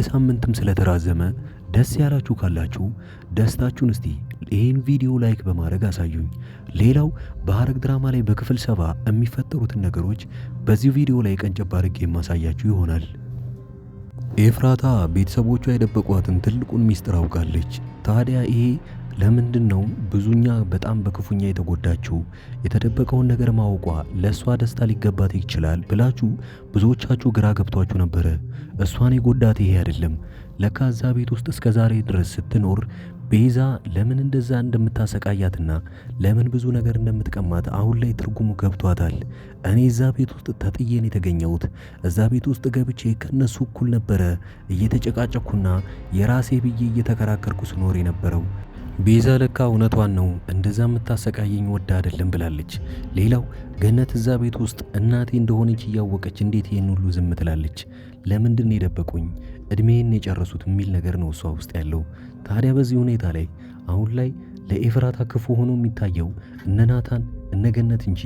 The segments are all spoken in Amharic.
ሳምንትም ስለተራዘመ ደስ ያላችሁ ካላችሁ ደስታችሁን እስቲ ይህን ቪዲዮ ላይክ በማድረግ አሳዩኝ። ሌላው በሐረግ ድራማ ላይ በክፍል 70 የሚፈጠሩትን ነገሮች በዚህ ቪዲዮ ላይ ቀንጨብ አድርጌ የማሳያችሁ ይሆናል። ኤፍራታ ቤተሰቦቿ የደበቋትን ትልቁን ሚስጥር አውቃለች። ታዲያ ይሄ ለምንድን ነው ብዙኛ በጣም በክፉኛ የተጎዳችው? የተደበቀውን ነገር ማወቋ ለእሷ ደስታ ሊገባት ይችላል ብላችሁ ብዙዎቻችሁ ግራ ገብቷችሁ ነበረ። እሷን የጎዳት ይሄ አይደለም። ለካ እዛ ቤት ውስጥ እስከ ዛሬ ድረስ ስትኖር ቤዛ ለምን እንደዛ እንደምታሰቃያትና ለምን ብዙ ነገር እንደምትቀማት አሁን ላይ ትርጉሙ ገብቷታል። እኔ እዛ ቤት ውስጥ ተጥዬን የተገኘሁት እዛ ቤት ውስጥ ገብቼ ከነሱ እኩል ነበረ እየተጨቃጨኩና የራሴ ብዬ እየተከራከርኩ ስኖር የነበረው። ቤዛ ለካ እውነቷን ነው፣ እንደዛ የምታሰቃየኝ ወዳ አይደለም ብላለች። ሌላው ገነት እዛ ቤት ውስጥ እናቴ እንደሆነች እያወቀች እንዴት ይህን ሁሉ ዝም ትላለች? ለምንድን የደበቁኝ? እድሜን የጨረሱት የሚል ነገር ነው እሷ ውስጥ ያለው። ታዲያ በዚህ ሁኔታ ላይ አሁን ላይ ለኤፍራታ ክፉ ሆኖ የሚታየው እነ ናታን እነ ገነት እንጂ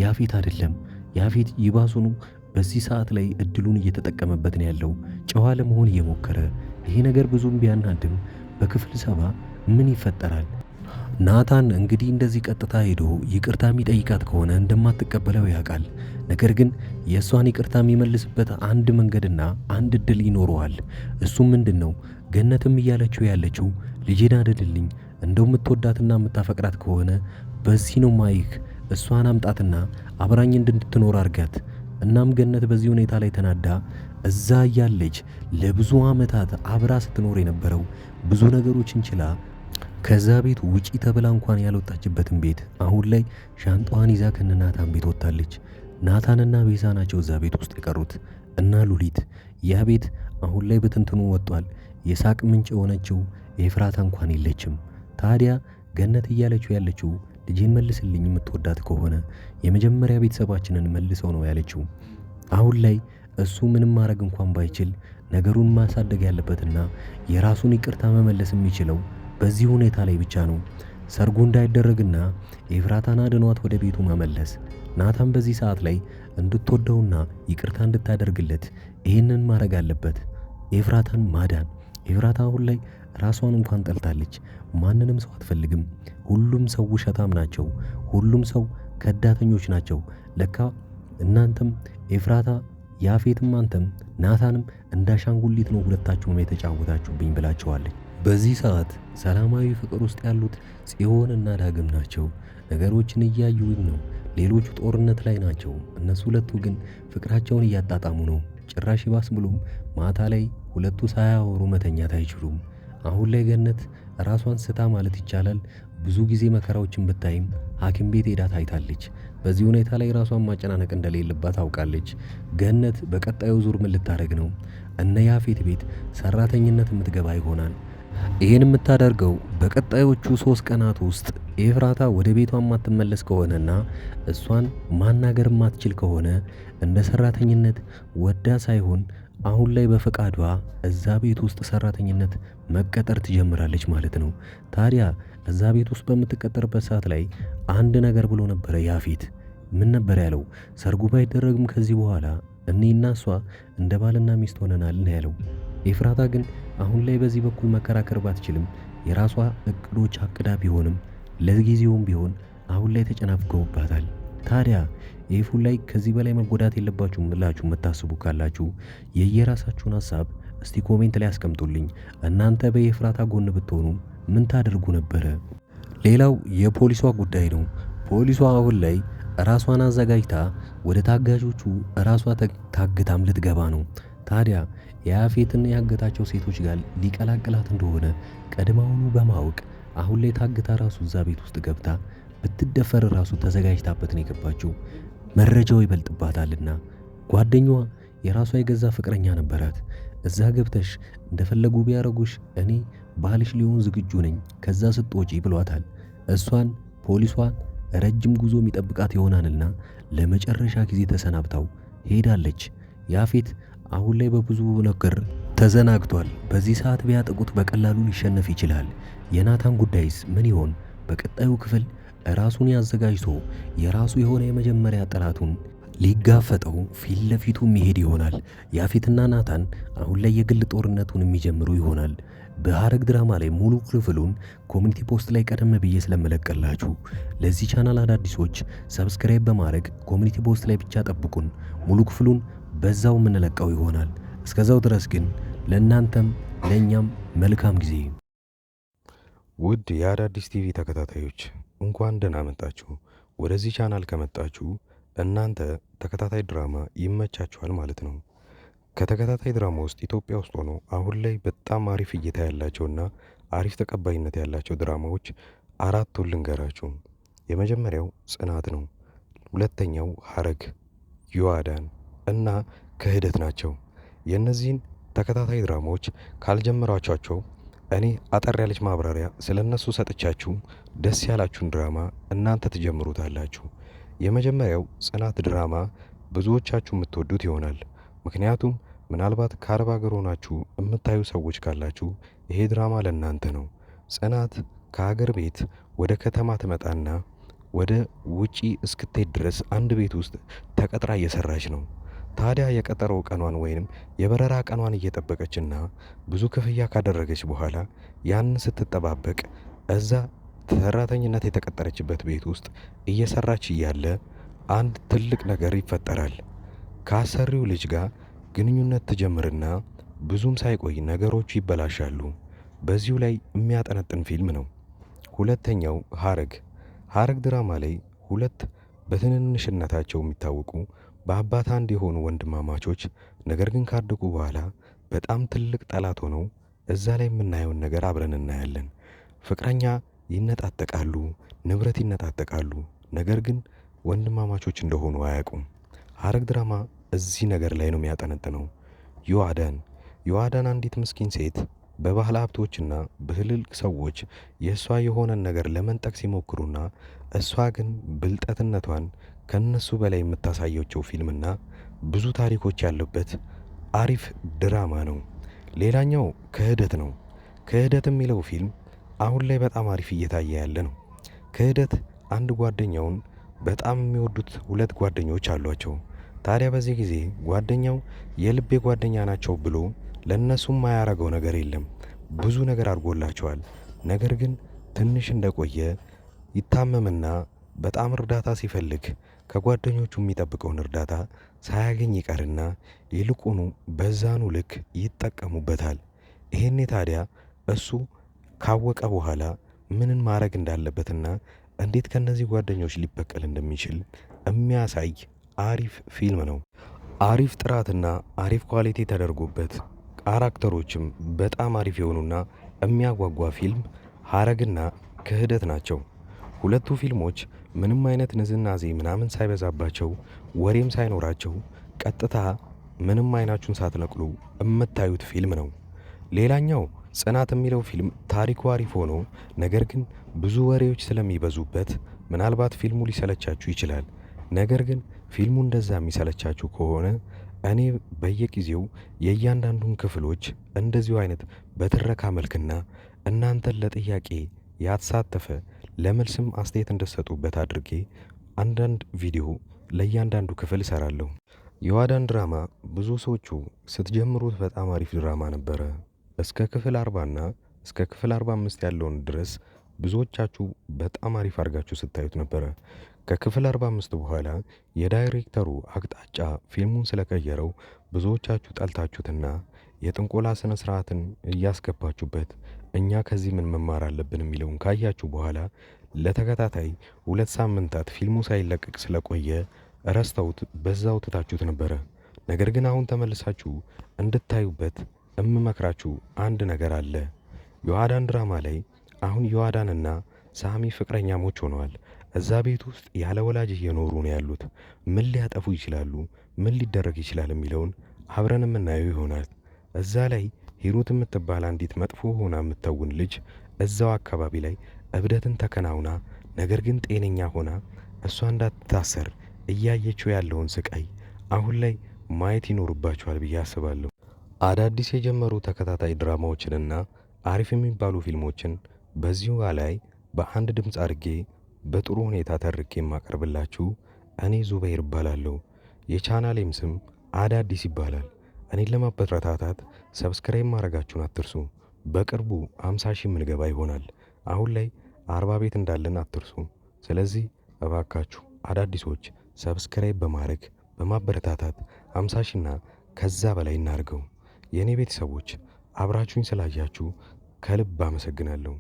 ያፌት አይደለም። ያፌት ይባሱኑ በዚህ ሰዓት ላይ እድሉን እየተጠቀመበት ነው ያለው፣ ጨዋ ለመሆን እየሞከረ። ይሄ ነገር ብዙም ቢያናድም በክፍል 70 ምን ይፈጠራል? ናታን እንግዲህ እንደዚህ ቀጥታ ሄዶ ይቅርታ የሚጠይቃት ከሆነ እንደማትቀበለው ያውቃል። ነገር ግን የእሷን ይቅርታ የሚመልስበት አንድ መንገድና አንድ እድል ይኖረዋል። እሱም ምንድን ነው? ገነትም እያለችው ያለችው ልጄን አድልልኝ፣ እንደው የምትወዳትና የምታፈቅራት ከሆነ በዚህ ነው ማይክ፣ እሷን አምጣትና አብራኝ እንድትኖር አርጋት። እናም ገነት በዚህ ሁኔታ ላይ ተናዳ እዛ እያለች ለብዙ ዓመታት አብራ ስትኖር የነበረው ብዙ ነገሮችን ችላ ከዛ ቤት ውጪ ተብላ እንኳን ያልወጣችበትን ቤት አሁን ላይ ሻንጣዋን ይዛ ከናታን ቤት ወጣለች። ናታንና ቤዛ ናቸው እዛ ቤት ውስጥ የቀሩት እና ሉሊት። ያ ቤት አሁን ላይ በትንትኑ ወጥቷል። የሳቅ ምንጭ የሆነችው ኤፍራታ እንኳን የለችም። ታዲያ ገነት እያለችው ያለችው ልጄን መልስልኝ፣ የምትወዳት ከሆነ የመጀመሪያ ቤተሰባችንን መልሰው ነው ያለችው። አሁን ላይ እሱ ምንም ማድረግ እንኳን ባይችል ነገሩን ማሳደግ ያለበትና የራሱን ይቅርታ መመለስ የሚችለው በዚህ ሁኔታ ላይ ብቻ ነው። ሰርጉ እንዳይደረግና ኤፍራታን አድኗት ወደ ቤቱ መመለስ። ናታን በዚህ ሰዓት ላይ እንድትወደውና ይቅርታ እንድታደርግለት ይህንን ማድረግ አለበት። ኤፍራታን ማዳን። ኤፍራታ አሁን ላይ ራሷን እንኳን ጠልታለች። ማንንም ሰው አትፈልግም። ሁሉም ሰው ውሸታም ናቸው። ሁሉም ሰው ከዳተኞች ናቸው። ለካ እናንተም ኤፍራታ፣ ያፌትም፣ አንተም ናታንም እንዳሻንጉሊት ነው ሁለታችሁም የተጫወታችሁብኝ ብላቸዋለች። በዚህ ሰዓት ሰላማዊ ፍቅር ውስጥ ያሉት ጽዮን እና ዳግም ናቸው። ነገሮችን እያዩኝ ነው። ሌሎቹ ጦርነት ላይ ናቸው። እነሱ ሁለቱ ግን ፍቅራቸውን እያጣጣሙ ነው። ጭራሽ ይባስ ብሎም ማታ ላይ ሁለቱ ሳያወሩ መተኛት አይችሉም። አሁን ላይ ገነት ራሷን ስታ ማለት ይቻላል ብዙ ጊዜ መከራዎችን ብታይም ሐኪም ቤት ሄዳ ታይታለች። በዚህ ሁኔታ ላይ ራሷን ማጨናነቅ እንደሌለባት ታውቃለች። ገነት በቀጣዩ ዙር ምን ልታደርግ ነው? እነ ያፌት ቤት ሰራተኝነት የምትገባ ይሆናል። ይህን የምታደርገው በቀጣዮቹ 3 ቀናት ውስጥ ኤፍራታ ወደ ቤቷ የማትመለስ ከሆነና እሷን ማናገር የማትችል ከሆነ እንደ ሰራተኝነት ወዳ ሳይሆን አሁን ላይ በፈቃዷ እዛ ቤት ውስጥ ሰራተኝነት መቀጠር ትጀምራለች ማለት ነው። ታዲያ እዛ ቤት ውስጥ በምትቀጠርበት ሰዓት ላይ አንድ ነገር ብሎ ነበረ ያፌት። ምን ነበር ያለው? ሰርጉ ባይደረግም ከዚህ በኋላ እኔና እሷ እንደ ባልና ሚስት ሆነናል ነው ያለው። ኤፍራታ ግን አሁን ላይ በዚህ በኩል መከራከር ባትችልም የራሷ እቅዶች አቅዳ ቢሆንም ለጊዜውም ቢሆን አሁን ላይ ተጨናፍገውባታል። ታዲያ ኤፉ ላይ ከዚህ በላይ መጎዳት የለባችሁም ብላችሁ የምታስቡ ካላችሁ የየራሳችሁን ሐሳብ እስቲ ኮሜንት ላይ አስቀምጡልኝ። እናንተ በኤፍራታ ጎን ብትሆኑ ምን ታደርጉ ነበረ? ሌላው የፖሊሷ ጉዳይ ነው። ፖሊሷ አሁን ላይ ራሷን አዘጋጅታ ወደ ታጋጆቹ ራሷ ታግታም ልትገባ ነው። ታዲያ የያፌትን ያገታቸው ሴቶች ጋር ሊቀላቅላት እንደሆነ ቀድማውኑ በማወቅ አሁን ላይ ታግታ ራሱ እዛ ቤት ውስጥ ገብታ ብትደፈር ራሱ ተዘጋጅታበት ነው የገባችው። መረጃው ይበልጥባታልና ጓደኛዋ የራሷ የገዛ ፍቅረኛ ነበራት። እዛ ገብተሽ እንደፈለጉ ቢያረጉሽ እኔ ባልሽ ሊሆን ዝግጁ ነኝ ከዛ ስትወጪ ብሏታል። እሷን ፖሊሷን ረጅም ጉዞ የሚጠብቃት ይሆናልና ለመጨረሻ ጊዜ ተሰናብታው ሄዳለች። ያፌት አሁን ላይ በብዙ ነገር ተዘናግቷል። በዚህ ሰዓት ቢያጠቁት በቀላሉ ሊሸነፍ ይችላል። የናታን ጉዳይስ ምን ይሆን? በቀጣዩ ክፍል ራሱን ያዘጋጅቶ የራሱ የሆነ የመጀመሪያ ጠላቱን ሊጋፈጠው ፊት ለፊቱ የሚሄድ ይሆናል። ያፌትና ናታን አሁን ላይ የግል ጦርነቱን የሚጀምሩ ይሆናል። በሐረግ ድራማ ላይ ሙሉ ክፍሉን ኮሚኒቲ ፖስት ላይ ቀደም ብዬ ስለመለቀላችሁ ለዚህ ቻናል አዳዲሶች ሰብስክራይብ በማድረግ ኮሚኒቲ ፖስት ላይ ብቻ ጠብቁን። ሙሉ ክፍሉን በዛው የምንለቀው ይሆናል። እስከዛው ድረስ ግን ለእናንተም ለእኛም መልካም ጊዜ። ውድ የአዳዲስ ቲቪ ተከታታዮች እንኳን ደህና መጣችሁ። ወደዚህ ቻናል ከመጣችሁ እናንተ ተከታታይ ድራማ ይመቻችኋል ማለት ነው። ከተከታታይ ድራማ ውስጥ ኢትዮጵያ ውስጥ ሆኖ አሁን ላይ በጣም አሪፍ እይታ ያላቸውና አሪፍ ተቀባይነት ያላቸው ድራማዎች አራቱን ልንገራችሁ። የመጀመሪያው ጽናት ነው። ሁለተኛው ሐረግ፣ ዮአዳን እና ክህደት ናቸው። የእነዚህን ተከታታይ ድራማዎች ካልጀመራችኋቸው እኔ አጠር ያለች ማብራሪያ ስለ እነሱ ሰጥቻችሁ ደስ ያላችሁን ድራማ እናንተ ትጀምሩታላችሁ። የመጀመሪያው ጽናት ድራማ ብዙዎቻችሁ የምትወዱት ይሆናል። ምክንያቱም ምናልባት ከአረብ ሀገር ሆናችሁ የምታዩ ሰዎች ካላችሁ ይሄ ድራማ ለእናንተ ነው። ጽናት ከሀገር ቤት ወደ ከተማ ትመጣና ወደ ውጪ እስክትሄድ ድረስ አንድ ቤት ውስጥ ተቀጥራ እየሰራች ነው። ታዲያ የቀጠሮ ቀኗን ወይንም የበረራ ቀኗን እየጠበቀችና ብዙ ክፍያ ካደረገች በኋላ ያን ስትጠባበቅ እዛ ሰራተኝነት የተቀጠረችበት ቤት ውስጥ እየሰራች እያለ አንድ ትልቅ ነገር ይፈጠራል። ከአሰሪው ልጅ ጋር ግንኙነት ትጀምርና ብዙም ሳይቆይ ነገሮቹ ይበላሻሉ። በዚሁ ላይ የሚያጠነጥን ፊልም ነው። ሁለተኛው ሐረግ። ሐረግ ድራማ ላይ ሁለት በትንንሽነታቸው የሚታወቁ በአባት አንድ የሆኑ ወንድማማቾች ነገር ግን ካደጉ በኋላ በጣም ትልቅ ጠላት ሆነው እዛ ላይ የምናየውን ነገር አብረን እናያለን። ፍቅረኛ ይነጣጠቃሉ፣ ንብረት ይነጣጠቃሉ። ነገር ግን ወንድማማቾች እንደሆኑ አያውቁም። ሐረግ ድራማ እዚህ ነገር ላይ ነው የሚያጠነጥነው። ዮአዳን አንዲት ምስኪን ሴት በባህል ሀብቶችና በትልልቅ ሰዎች የእሷ የሆነን ነገር ለመንጠቅ ሲሞክሩና እሷ ግን ብልጠትነቷን ከነሱ በላይ የምታሳየቸው ፊልምና ብዙ ታሪኮች ያሉበት አሪፍ ድራማ ነው። ሌላኛው ክህደት ነው። ክህደት የሚለው ፊልም አሁን ላይ በጣም አሪፍ እየታየ ያለ ነው። ክህደት አንድ ጓደኛውን በጣም የሚወዱት ሁለት ጓደኞች አሏቸው። ታዲያ በዚህ ጊዜ ጓደኛው የልቤ ጓደኛ ናቸው ብሎ ለእነሱም ማያረገው ነገር የለም። ብዙ ነገር አድርጎላቸዋል። ነገር ግን ትንሽ እንደቆየ ይታመምና በጣም እርዳታ ሲፈልግ ከጓደኞቹ የሚጠብቀውን እርዳታ ሳያገኝ ይቀርና ይልቁኑ በዛኑ ልክ ይጠቀሙበታል። ይሄኔ ታዲያ እሱ ካወቀ በኋላ ምንን ማድረግ እንዳለበትና እንዴት ከነዚህ ጓደኞች ሊበቀል እንደሚችል የሚያሳይ አሪፍ ፊልም ነው። አሪፍ ጥራትና አሪፍ ኳሊቲ ተደርጎበት ካራክተሮችም በጣም አሪፍ የሆኑና የሚያጓጓ ፊልም ሐረግና ክህደት ናቸው። ሁለቱ ፊልሞች ምንም አይነት ንዝናዜ ምናምን ሳይበዛባቸው ወሬም ሳይኖራቸው ቀጥታ ምንም አይናችሁን ሳትነቅሉ የምታዩት ፊልም ነው። ሌላኛው ጽናት የሚለው ፊልም ታሪኩ አሪፍ ሆኖ ነገር ግን ብዙ ወሬዎች ስለሚበዙበት ምናልባት ፊልሙ ሊሰለቻችሁ ይችላል። ነገር ግን ፊልሙ እንደዛ የሚሰለቻችሁ ከሆነ እኔ በየጊዜው የእያንዳንዱን ክፍሎች እንደዚሁ አይነት በትረካ መልክና እናንተን ለጥያቄ ያተሳተፈ ለመልስም አስተያየት እንደሰጡበት አድርጌ አንዳንድ ቪዲዮ ለእያንዳንዱ ክፍል እሰራለሁ። ዮአዳን ድራማ ብዙ ሰዎቹ ስትጀምሩት በጣም አሪፍ ድራማ ነበረ። እስከ ክፍል 40ና እስከ ክፍል 45 ያለውን ድረስ ብዙዎቻችሁ በጣም አሪፍ አድርጋችሁ ስታዩት ነበረ። ከክፍል 45 በኋላ የዳይሬክተሩ አቅጣጫ ፊልሙን ስለቀየረው ብዙዎቻችሁ ጠልታችሁትና የጥንቆላ ስነ ስርዓትን እያስገባችሁበት እኛ ከዚህ ምን መማር አለብን የሚለውን ካያችሁ በኋላ ለተከታታይ 2 ሳምንታት ፊልሙ ሳይለቀቅ ስለቆየ ረስተውት በዛው ትታችሁት ነበረ። ነገር ግን አሁን ተመልሳችሁ እንድታዩበት እምመክራችሁ አንድ ነገር አለ። ዮአዳን ድራማ ላይ አሁን ዮአዳንና ሳሚ ፍቅረኛሞች ሆነዋል። እዛ ቤት ውስጥ ያለ ወላጅ እየኖሩ ነው ያሉት። ምን ሊያጠፉ ይችላሉ፣ ምን ሊደረግ ይችላል የሚለውን አብረን የምናየው ይሆናል። እዛ ላይ ሂሩት የምትባል አንዲት መጥፎ ሆና የምትተውን ልጅ እዛው አካባቢ ላይ እብደትን ተከናውና ነገር ግን ጤነኛ ሆና እሷ እንዳትታሰር እያየችው ያለውን ስቃይ አሁን ላይ ማየት ይኖርባቸዋል ብዬ አስባለሁ። አዳዲስ የጀመሩ ተከታታይ ድራማዎችንና አሪፍ የሚባሉ ፊልሞችን በዚሁ ላይ በአንድ ድምፅ አድርጌ በጥሩ ሁኔታ ተርኬ የማቀርብላችሁ እኔ ዙበይር እባላለሁ። የቻናሌም ስም አዳዲስ ይባላል። እኔን ለማበረታታት ሰብስክራይብ ማድረጋችሁን አትርሱ። በቅርቡ 50 ሺህ የምንገባ ይሆናል። አሁን ላይ 40 ቤት እንዳለን አትርሱ። ስለዚህ እባካችሁ አዳዲሶች ሰብስክራይብ በማድረግ በማበረታታት 50 ሺና ከዛ በላይ እናርገው። የእኔ ቤተሰቦች አብራችሁኝ ስላያችሁ ከልብ አመሰግናለሁ።